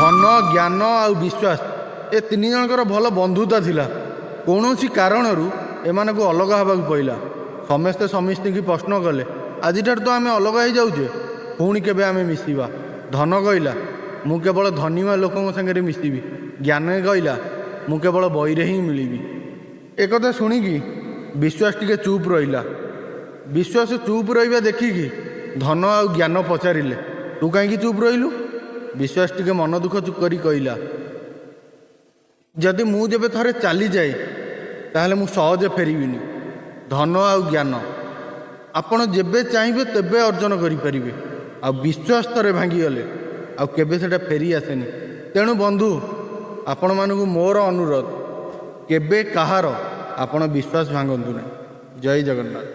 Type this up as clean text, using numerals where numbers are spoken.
ଧନ ଜ୍ଞାନ ଆଉ ବିଶ୍ୱାସ ଏ ତିନି ଜଣଙ୍କର ଭଲ ବନ୍ଧୁତା ଥିଲା। କୌଣସି କାରଣରୁ ଏମାନଙ୍କୁ ଅଲଗା ହେବାକୁ ପଡ଼ିଲା। ସମସ୍ତେ ସମସ୍ତଙ୍କୁ ପ୍ରଶ୍ନ କଲେ, ଆଜିଠାରୁ ତ ଆମେ ଅଲଗା ହେଇଯାଉଛେ, ପୁଣି କେବେ ଆମେ ମିଶିବା? ଧନ କହିଲା, ମୁଁ କେବଳ ଧନୀମା ଲୋକଙ୍କ ସାଙ୍ଗରେ ମିଶିବି। ଜ୍ଞାନ କହିଲା, ମୁଁ କେବଳ ବହିରେ ହିଁ ମିଳିବି। ଏକଥା ଶୁଣିକି ବିଶ୍ୱାସ ଟିକେ ଚୁପ୍ ରହିଲା। ବିଶ୍ୱାସ ଚୁପ୍ ରହିବା ଦେଖିକି ଧନ ଆଉ ଜ୍ଞାନ ପଚାରିଲେ, ତୁ କାହିଁକି ଚୁପ୍ ରହିଲୁ? ବିଶ୍ୱାସ ଟିକେ ମନ ଦୁଃଖ କରି କହିଲା, ଯଦି ମୁଁ ଯେବେ ଥରେ ଚାଲିଯାଏ ତାହେଲେ ମୁଁ ସହଜେ ଫେରିବିନି। ଧନ ଆଉ ଜ୍ଞାନ ଆପଣ ଯେବେ ଚାହିଁବେ ତେବେ ଅର୍ଜନ କରିପାରିବେ, ଆଉ ବିଶ୍ୱାସ ଥରେ ଭାଙ୍ଗିଗଲେ ଆଉ କେବେ ସେଟା ଫେରି ଆସେନି। ତେଣୁ ବନ୍ଧୁ, ଆପଣମାନଙ୍କୁ ମୋର ଅନୁରୋଧ, କେବେ କାହାର ଆପଣ ବିଶ୍ୱାସ ଭାଙ୍ଗନ୍ତୁ ନାହିଁ। ଜୟ ଜଗନ୍ନାଥ।